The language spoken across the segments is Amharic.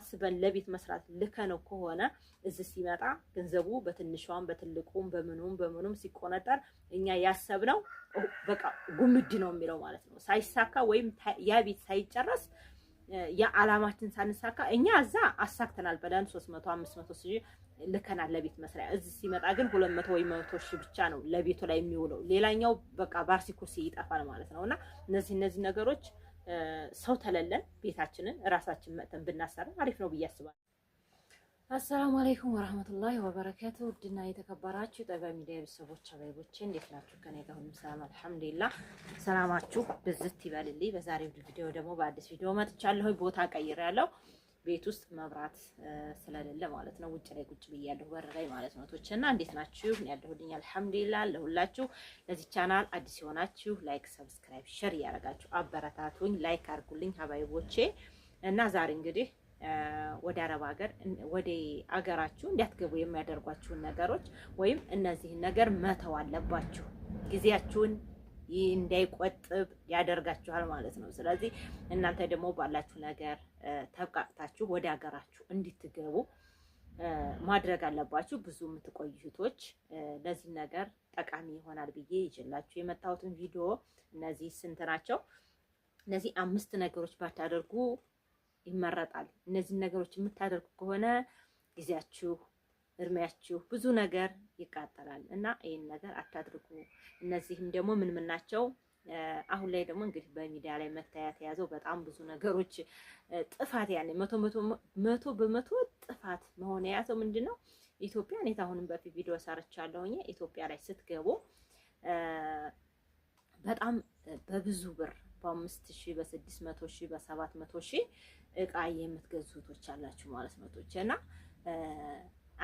አስበን ለቤት መስራት ልከነው ከሆነ እዚህ ሲመጣ ገንዘቡ በትንሿም በትልቁም በምኑም ሲቆነጠር እኛ ያሰብነው በቃ ጉምድ ነው የሚለው ማለት ነው። ሳይሳካ ወይም ያ ቤት ሳይጨረስ ያ አላማችን ሳንሳካ እኛ እዛ አሳክተናል ብለን 300 500 ሺህ ልከናል ለቤት መስሪያ። እዚህ ሲመጣ ግን 200 ወይ 100 ሺህ ብቻ ነው ለቤቱ ላይ የሚውለው። ሌላኛው በቃ ባርሲኩሲ ይጠፋል ማለት ነውና እነዚህ ነገሮች ሰው ተለለን ቤታችንን ራሳችን መተን ብናሰራ አሪፍ ነው ብዬ አስባለሁ። አሰላሙ አለይኩም ወራህመቱላሂ ወበረካቱ። ውድና የተከበራችሁ ጠጋ ሚዲያ ቤተሰቦች አባይቦቼ እንዴት ናችሁ? ከኔ ጋር ሁሉ ሰላም አልሐምዱሊላህ። ሰላማችሁ ብዝት ይበልልኝ። በዛሬው ቪዲዮ ደግሞ በአዲስ ቪዲዮ መጥቻለሁ። ቦታ ቀይሬያለሁ። ቤት ውስጥ መብራት ስለሌለ ማለት ነው ውጭ ላይ ቁጭ ብያለሁ በር ላይ ማለት ነው። ቶችና እንዴት ናችሁ? እኔ ያለሁልኝ አልሐምዱሊላህ። ለሁላችሁ ለዚህ ቻናል አዲስ የሆናችሁ ላይክ፣ ሰብስክራይብ፣ ሼር ያደርጋችሁ አበረታቱኝ። ላይክ አድርጉልኝ ሀባይቦቼ። እና ዛሬ እንግዲህ ወደ አረብ ሀገር ወደ አገራችሁ እንዲያትገቡ የሚያደርጓችሁን ነገሮች ወይም እነዚህን ነገር መተው አለባችሁ። ጊዜያችሁን እንዳይቆጥብ ያደርጋችኋል ማለት ነው። ስለዚህ እናንተ ደግሞ ባላችሁ ነገር ተብቃቅታችሁ ወደ ሀገራችሁ እንድትገቡ ማድረግ አለባችሁ። ብዙ የምትቆዩ እህቶች ለዚህ ነገር ጠቃሚ ይሆናል ብዬ ይዤላችሁ የመጣሁትን ቪዲዮ እነዚህ ስንት ናቸው? እነዚህ 5 ነገሮች ባታደርጉ ይመረጣል። እነዚህ ነገሮች የምታደርጉ ከሆነ ጊዜያችሁ እድሜያችሁ ብዙ ነገር ይቃጠላል እና ይሄን ነገር አታድርጉ። እነዚህም ደግሞ ምን ናቸው? አሁን ላይ ደግሞ እንግዲህ በሚዲያ ላይ መታየት የያዘው በጣም ብዙ ነገሮች ጥፋት ያኔ መቶ በመቶ ጥፋት መሆን የያዘው ምንድነው? ኢትዮጵያ እኔ አሁንም በፊት ቪዲዮ ሰርቻለሁኝ። ኢትዮጵያ ላይ ስትገቡ በጣም በብዙ ብር በ5000 በ600 በ700 እቃ የምትገዙቶች አላችሁ ማለት ነው እና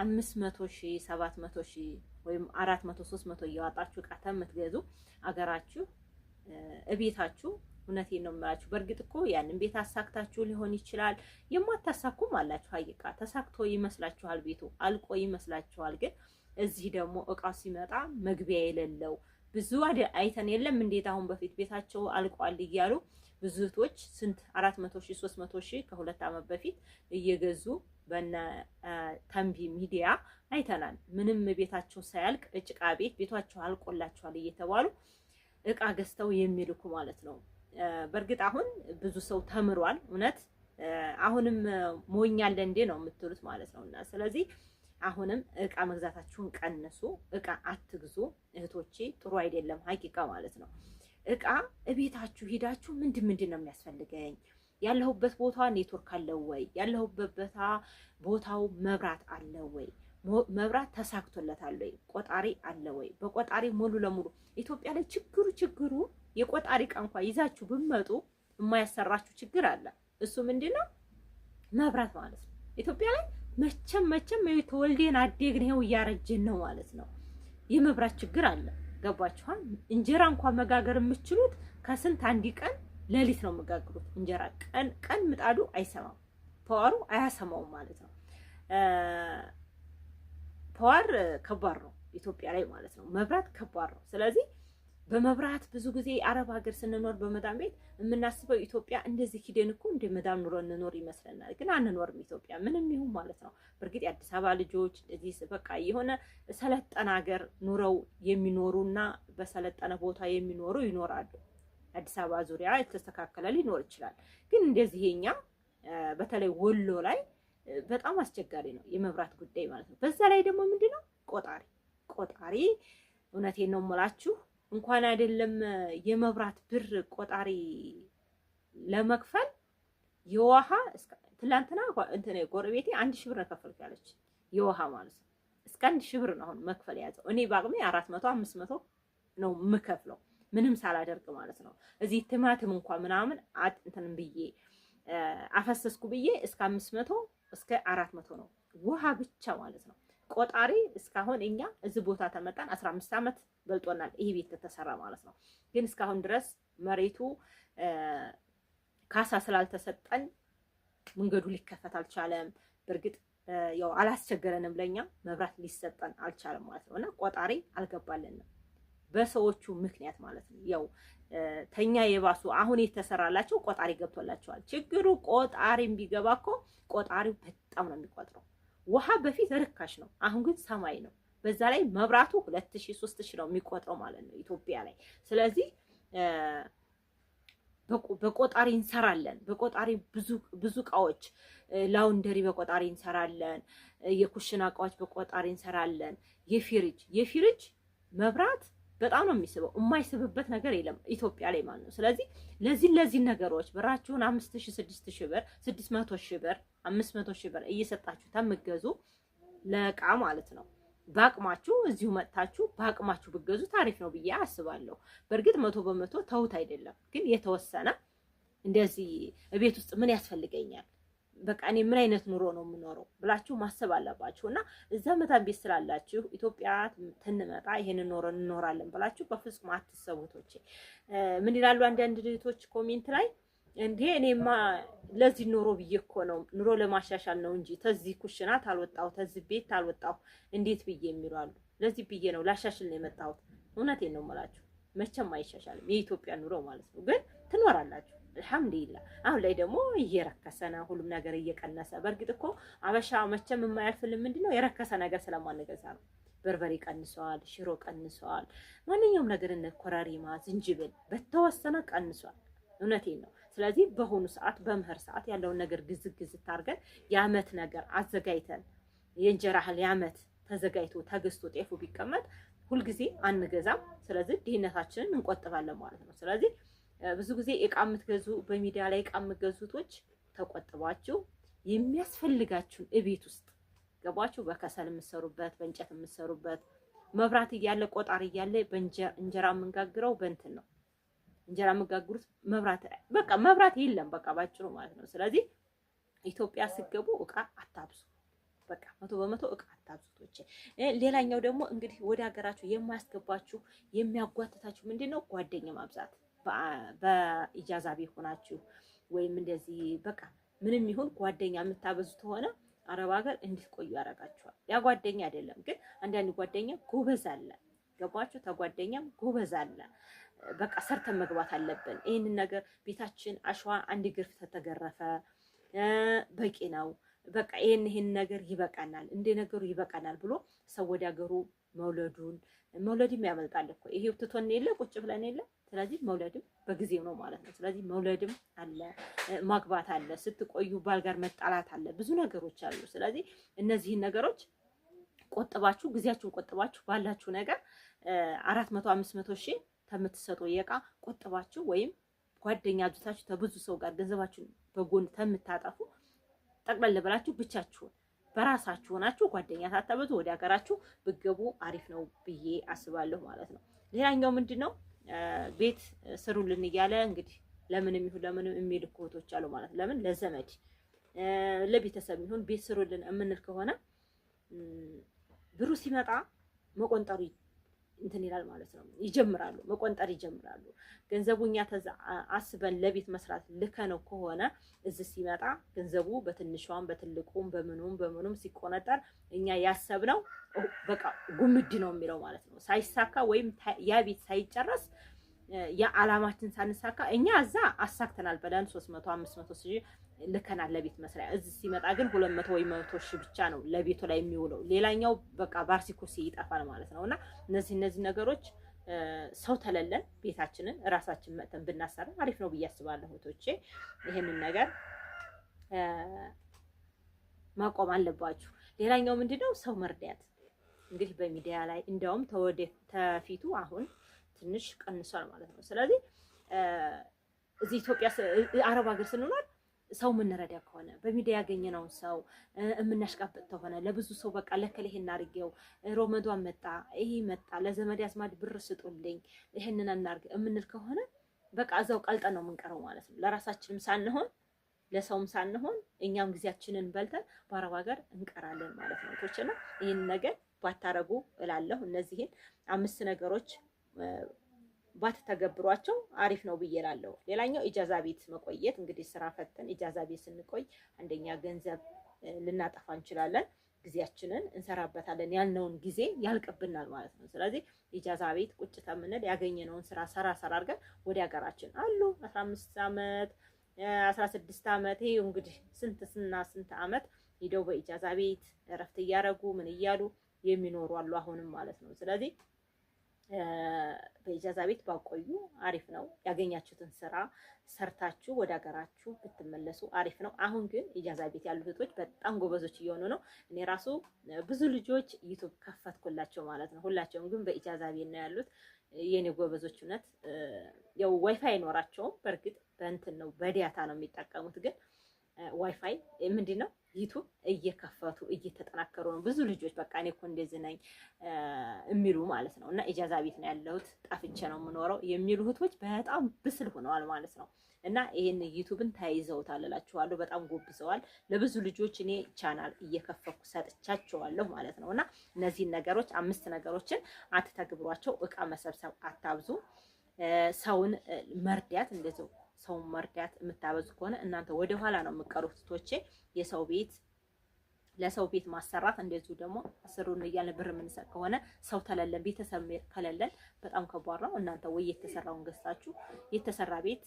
500 700 ወይም 400 300 እያወጣችሁ እቃ ተምትገዙ አገራችሁ እቤታችሁ እውነቴን ነው የምላችሁ። በእርግጥ እኮ ያንን ቤት አሳክታችሁ ሊሆን ይችላል። የማታሳኩም አላችሁ። ሀይቃ ተሳክቶ ይመስላችኋል፣ ቤቱ አልቆ ይመስላችኋል። ግን እዚህ ደግሞ እቃው ሲመጣ መግቢያ የሌለው ብዙ አይተን የለም እንዴት አሁን በፊት ቤታቸው አልቋል እያሉ ብዙ እህቶች ስንት 400 300 ከሁለት ዓመት በፊት እየገዙ በነ ተንቢ ሚዲያ አይተናል። ምንም ቤታቸው ሳያልቅ እጭቃ ቤታቸው አልቆላቸዋል እየተባሉ እቃ ገዝተው የሚልኩ ማለት ነው። በእርግጥ አሁን ብዙ ሰው ተምሯል። እውነት አሁንም ሞኛለ እንዴ ነው የምትሉት ማለት ነውና ስለዚህ አሁንም እቃ መግዛታችሁን ቀንሱ። እቃ አትግዙ እህቶቼ፣ ጥሩ አይደለም ሀቂቃ ማለት ነው። እቃ እቤታችሁ ሄዳችሁ ምንድን ነው የሚያስፈልገኝ? ያለሁበት ቦታ ኔትወርክ አለው ወይ? ያለሁበት ቦታው መብራት አለው ወይ? መብራት ተሳክቶለታል ወይ? ቆጣሪ አለ ወይ? በቆጣሪ ሙሉ ለሙሉ ኢትዮጵያ ላይ ችግሩ የቆጣሪ እቃ እንኳን ይዛችሁ ብትመጡ የማያሰራችሁ ችግር አለ። እሱ ምንድነው? መብራት ማለት ነው። ኢትዮጵያ ላይ መቼም የተወልደን አደግን ይኸው እያረጀን ነው ማለት ነው። የመብራት ችግር አለ። ገባችኋል? እንጀራ እንኳን መጋገር የምትችሉት ከስንት አንድ ቀን ሌሊት ነው መጋገሩት። እንጀራ ቀን ምጣዱ አይሰማም፣ ፓወሩ አያሰማውም ማለት ነው። ፓወር ከባድ ነው ኢትዮጵያ ላይ ማለት ነው። መብራት ከባድ ነው። ስለዚህ በመብራት ብዙ ጊዜ አረብ ሀገር ስንኖር በመዳም ቤት የምናስበው ኢትዮጵያ እንደዚህ ሂደን እኮ እንደ መዳም ኑሮ እንኖር ይመስለናል። ግን አንኖርም ኢትዮጵያ ምንም ይሁን ማለት ነው። በእርግጥ የአዲስ አበባ ልጆች እንደዚህ በቃ የሆነ ሰለጠነ ሀገር ኑረው የሚኖሩና በሰለጠነ ቦታ የሚኖሩ ይኖራሉ። አዲስ አበባ ዙሪያ የተስተካከለ ሊኖር ይችላል። ግን እንደዚህ የኛ በተለይ ወሎ ላይ በጣም አስቸጋሪ ነው የመብራት ጉዳይ ማለት ነው። በዛ ላይ ደግሞ ምንድነው ቆጣሪ እውነቴን ነው የምላችሁ እንኳን አይደለም የመብራት ብር ቆጣሪ ለመክፈል የውሃ ትላንትና እንትን ጎረቤቴ 1000 ብር ከፈልኩ ያለች የውሃ ማለት ነው። እስከ 1000 ብር ነው አሁን መክፈል ያዘው። እኔ ባቅሜ 400 500 ነው የምከፍለው ምንም ሳላደርግ ማለት ነው። እዚህ ቲማቲም እንኳን ምናምን እንትን ብዬ አፈሰስኩ ብዬ እስከ 500 እስከ 400 ነው ውሃ ብቻ ማለት ነው። ቆጣሪ እስካሁን እኛ እዚህ ቦታ ተመጣን 15 ዓመት በልጦናል ይሄ ቤት ተሰራ ማለት ነው። ግን እስካሁን ድረስ መሬቱ ካሳ ስላልተሰጠን መንገዱ ሊከፈት አልቻለም። በእርግጥ ያው አላስቸገረንም፣ ለኛ መብራት ሊሰጠን አልቻለም ማለት ነው። እና ቆጣሪ አልገባልንም። በሰዎቹ ምክንያት ማለት ነው። ያው ተኛ የባሱ አሁን የተሰራላቸው ቆጣሪ ገብቶላቸዋል። ችግሩ ቆጣሪም ቢገባ እኮ ቆጣሪው በጣም ነው የሚቆጥረው። ውሃ በፊት ርካሽ ነው፣ አሁን ግን ሰማይ ነው። በዛ ላይ መብራቱ 2000 3000 ነው የሚቆጥረው ማለት ነው ኢትዮጵያ ላይ። ስለዚህ በቆጣሪ እንሰራለን። በቆጣሪ ብዙ እቃዎች ላውንደሪ በቆጣሪ እንሰራለን። የኩሽና እቃዎች በቆጣሪ እንሰራለን። የፍሪጅ መብራት በጣም ነው የሚስበው። የማይስብበት ነገር የለም ኢትዮጵያ ላይ ማለት ነው። ስለዚህ ለዚህ ነገሮች ብራችሁን 5000 6000 ብር 600 ብር 500 ብር እየሰጣችሁ ተምገዙ ለእቃ ማለት ነው። በአቅማችሁ እዚሁ መጥታችሁ በአቅማችሁ ብገዙ ታሪፍ ነው ብዬ አስባለሁ። በእርግጥ 100% ተውት አይደለም፣ ግን የተወሰነ እንደዚህ ቤት ውስጥ ምን ያስፈልገኛል፣ በቃ እኔ ምን አይነት ኑሮ ነው የምኖረው ብላችሁ ማሰብ አለባችሁ። እና እዛ መታን ቤት ስላላችሁ ኢትዮጵያ ትንመጣ ይሄንን ኑሮ እንኖራለን ብላችሁ በፍጹም አትሰቡቶች። ምን ይላሉ አንዳንድ ልጆች ኮሜንት ላይ እንዴ እኔማ ለዚህ ኑሮ ብዬ እኮ ነው ኑሮ ለማሻሻል ነው እንጂ ተዚህ ኩሽና ታልወጣው ተዚህ ቤት ታልወጣው እንዴት ብዬ የሚሉ አሉ። ለዚህ ብዬ ነው ላሻሽል ነው የመጣሁት። እውነቴን ነው የምላችሁ፣ መቼም አይሻሻልም የኢትዮጵያ ኑሮ ማለት ነው። ግን ትኖራላችሁ አልሐምዱሊላህ። አሁን ላይ ደግሞ እየረከሰ ነው ሁሉም ነገር እየቀነሰ። በእርግጥ እኮ አበሻ መቼም የማያልፍልን ምንድነው የረከሰ ነገር ስለማንገዛ ነው። በርበሬ ቀንሷል፣ ሽሮ ቀንሷል፣ ማንኛውም ነገር እነ ኮረሪማ ዝንጅብል በተወሰነ ቀንሷል። እውነቴን ነው። ስለዚህ በሆኑ ሰዓት በምህር ሰዓት ያለውን ነገር ግዝግዝ ታርገን የአመት ነገር አዘጋጅተን የእንጀራ እህል የአመት ተዘጋጅቶ ተገዝቶ ጤፉ ቢቀመጥ ሁልጊዜ አንገዛም። ስለዚህ ድህነታችንን እንቆጥባለን ማለት ነው። ስለዚህ ብዙ ጊዜ እቃ የምትገዙ በሚዲያ ላይ እቃ የምትገዙቶች ተቆጥባችሁ የሚያስፈልጋችሁን እቤት ውስጥ ገባችሁ በከሰል የምትሰሩበት በእንጨት የምትሰሩበት መብራት እያለ ቆጣሪ እያለ በእንጀራ የምንጋግረው በእንትን ነው። እንጀራ የምጋግሩት መብራት የለም በቃ ባጭሩ ማለት ነው። ስለዚህ ኢትዮጵያ ስገቡ እቃ አታብዙ፣ በቃ 100% እቃ አታብዙቶች። ሌላኛው ደግሞ እንግዲህ ወደ ሀገራችሁ የማያስገባችሁ የሚያጓትታችሁ ምንድነው? ጓደኛ ማብዛት። በኢጃዛ ቤት ሆናችሁ ወይም እንደዚህ በቃ ምንም ይሁን ጓደኛ የምታበዙ ከሆነ አረብ ሀገር እንድትቆዩ ያደርጋችኋል። ያ ጓደኛ አይደለም ግን አንዳንድ ጓደኛ ጎበዝ አለ፣ ገባችሁ? ተጓደኛም ጎበዝ አለ። በቃ ሰርተን መግባት አለብን። ይሄንን ነገር ቤታችን አሸዋ አንድ ግርፍ ተተገረፈ በቂ ነው፣ በቃ ይሄን ነገር ይበቃናል፣ እንደ ነገሩ ይበቃናል ብሎ ሰው ወደ ሀገሩ መውለድም ያመልጣል እኮ ይሄው ትቶን የለ ቁጭ ብለን የለ። ስለዚህ መውለድም በጊዜው ነው ማለት ነው። ስለዚህ መውለድም አለ፣ ማግባት አለ፣ ስትቆዩ ባል ጋር መጣላት አለ፣ ብዙ ነገሮች አሉ። ስለዚህ እነዚህን ነገሮች ቆጥባችሁ ጊዜያችሁን ቆጥባችሁ ባላችሁ ነገር 400 500 ሺህ ከምትሰጡ የቃ ቆጥባችሁ ወይም ጓደኛ አብዝታችሁ ተብዙ ሰው ጋር ገንዘባችሁን በጎን ተምታጠፉ ጠቅለል ብላችሁ ብቻችሁን በራሳችሁ ሆናችሁ ጓደኛ ታተበዙ ወደ ሀገራችሁ ብገቡ አሪፍ ነው ብዬ አስባለሁ ማለት ነው። ሌላኛው ምንድነው ቤት ስሩልን እያለ እንግዲህ ለምንም ይሁን ለምንም የሚል እህቶች አሉ ማለት ነው። ለምን ለዘመድ ለቤተሰብ ይሁን ቤት ስሩልን የምንል ከሆነ ብሩ ሲመጣ መቆንጠሩ እንትን ይላል ማለት ነው። ይጀምራሉ መቆንጠር ይጀምራሉ። ገንዘቡኛ አስበን ለቤት መስራት ልከነው ከሆነ እዚህ ሲመጣ ገንዘቡ በትንሿም በትልቁም በምኑም ሲቆነጠር እኛ ያሰብነው በቃ ጉምድ ነው የሚለው ማለት ነው። ሳይሳካ ወይም ያ ቤት ሳይጨረስ ያ አላማችን ሳንሳካ እኛ እዛ አሳክተናል ብለን 300 500 ሺህ ልከናል ለቤት መስሪያ። እዚህ ሲመጣ ግን 200 ወይ 100 ሺህ ብቻ ነው ለቤቱ ላይ የሚውለው። ሌላኛው በቃ ባርሲኮሲ ይጠፋል ማለት ነውና እነዚህ ነገሮች ሰው ተለለን ቤታችንን ራሳችን መተን ብናሰራ አሪፍ ነው ብዬ አስባለሁ። እህቶቼ ይሄንን ነገር ማቆም አለባችሁ። ሌላኛው ምንድነው ሰው መርዳት። እንግዲህ በሚዲያ ላይ እንደውም ተፊቱ አሁን ትንሽ ቀንሷል ማለት ነው። ስለዚህ እዚህ ኢትዮጵያ አረብ ሀገር ስንኖር ሰው የምንረዳ ከሆነ በሚዲያ ያገኘነው ሰው የምናሽቃብጥ ከሆነ ለብዙ ሰው በቃ ለከለ ይሄን አድርጌው ሮመዷን መጣ ይሄ መጣ ለዘመድ አዝማድ ብር ስጡልኝ ይሄንን እናርግ የምንል ከሆነ በቃ እዛው ቀልጠን ነው የምንቀረው ማለት ነው። ለራሳችንም ሳንሆን ለሰውም ሳንሆን እኛም ጊዜያችንን በልተን በአረብ ሀገር እንቀራለን ማለት ነው። ቶችና ይሄን ነገር ባታረጉ እላለሁ። እነዚህን 5 ነገሮች ባትተገብሯቸው አሪፍ ነው ብዬ እላለሁ። ሌላኛው ኢጃዛ ቤት መቆየት። እንግዲህ ስራ ፈተን ኢጃዛ ቤት ስንቆይ አንደኛ ገንዘብ ልናጠፋ እንችላለን። ጊዜያችንን እንሰራበታለን። ያልነውን ጊዜ ያልቅብናል ማለት ነው። ስለዚህ ኢጃዛ ቤት ቁጭ ተምንል ያገኘነውን ስራ ሰራ አድርገን ወደ ሀገራችን አሉ 15 ዓመት 16 ዓመት ይሄ እንግዲህ ስንት ዓመት ሄደው በኢጃዛ ቤት እረፍት እያረጉ ምን እያሉ የሚኖሩ አሉ አሁንም ማለት ነው። ስለዚህ በኢጃዛ ቤት ባቆዩ አሪፍ ነው። ያገኛችሁትን ስራ ሰርታችሁ ወደ ሀገራችሁ ብትመለሱ አሪፍ ነው። አሁን ግን ኢጃዛ ቤት ያሉ እህቶች በጣም ጎበዞች እየሆኑ ነው። እኔ ራሱ ብዙ ልጆች ዩቲዩብ ከፈትኩላቸው ማለት ነው። ሁላቸውም ግን በኢጃዛ ቤት ነው ያሉት። የኔ ጎበዞች እውነት ያው ዋይፋይ አይኖራቸውም። በእርግጥ በእንትን ነው በዲያታ ነው የሚጠቀሙት። ግን ዋይፋይ ምንድን ነው ዩቲዩብ እየከፈቱ እየተጠናከሩ ነው ብዙ ልጆች። በቃ እኔ እኮ እንደዚህ ነኝ የሚሉ ማለት ነው። እና ኢጃዛ ቤት ነው ያለሁት ጠፍቼ ነው የምኖረው የሚሉ እህቶች በጣም ብስል ሆነዋል ማለት ነው። እና ይሄን ዩቲዩብን ተያይዘውታል እላችኋለሁ። በጣም ጎብዘዋል። ለብዙ ልጆች እኔ ቻናል እየከፈኩ ሰጥቻቸዋለሁ ማለት ነው። እና እነዚህን ነገሮች 5 ነገሮችን አትተግብሯቸው። እቃ መሰብሰብ አታብዙ። ሰውን መርዳት እንደዚሁ ሰውን መርዳት የምታበዙ ከሆነ እናንተ ወደ ኋላ ነው የምትቀሩት እህቶቼ። የሰው ቤት ለሰው ቤት ማሰራት እንደዚሁ ደግሞ አስሩን እያልን ብር የምንሰጥ ከሆነ ሰው ተለለን ቤተሰብ ከለለን በጣም ከባድ ነው። እናንተ ወይ የተሰራውን ገዝታችሁ የተሰራ ቤት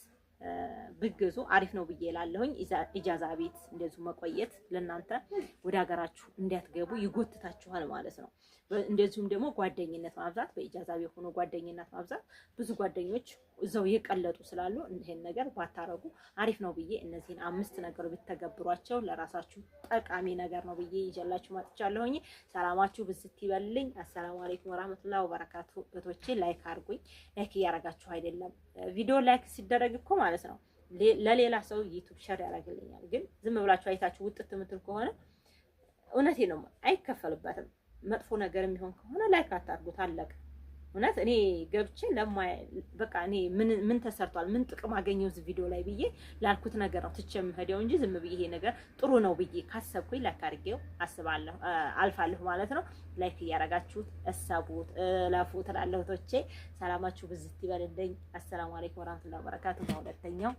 ብገዙ አሪፍ ነው ብዬ እላለሁኝ። ኢጃዛ ቤት እንደዚሁ መቆየት ለእናንተ ወደ ሀገራችሁ እንዲያትገቡ ይጎትታችኋል ማለት ነው። እንደዚሁም ደግሞ ጓደኝነት ማብዛት፣ በኢጃዛ ቤት ሆኖ ጓደኝነት ማብዛት። ብዙ ጓደኞች እዛው የቀለጡ ስላሉ ይሄን ነገር ባታረጉ አሪፍ ነው ብዬ እነዚህን 5 ነገሮች ብትተገብሯቸው ለራሳችሁ ጠቃሚ ነገር ነው ብዬ ይዤላችሁ መጥቻለሁኝ። ሰላማችሁ ብዝት ይበልልኝ። አሰላሙ አለይኩም ወራህመቱላሂ ወበረካቱ። እህቶቼ ላይክ አድርጉኝ። ላይክ እያረጋችሁ አይደለም ቪዲዮ ላይክ ሲደረግ እኮ ማለት ነው ለሌላ ሰው ዩቲዩብ ሼር ያደርግልኛል። ግን ዝም ብላችሁ አይታችሁ ውጥት የምትል ከሆነ እውነቴ ነው አይከፈልበትም። መጥፎ ነገር የሚሆን ከሆነ ላይክ አታርጉት፣ አለቀ። እውነት እኔ ገብቼ በቃ እኔ ምን ተሰርቷል ምን ጥቅም አገኘው እዚህ ቪዲዮ ላይ ብዬ ላልኩት ነገር ነው ትቼ የምሄደው እንጂ ዝም ብዬ ይሄ ነገር ጥሩ ነው ብዬ ካሰብኩኝ ላይክ አድርጌው አልፋለሁ ማለት ነው። ላይክ እያረጋችሁት እሰቡት ለፉት እላለሁ እህቶቼ። ሰላማችሁ ብዝት ይበልልኝ። አሰላሙ አለይኩም ወራህመቱላሂ ወበረካቱ። በሁለተኛው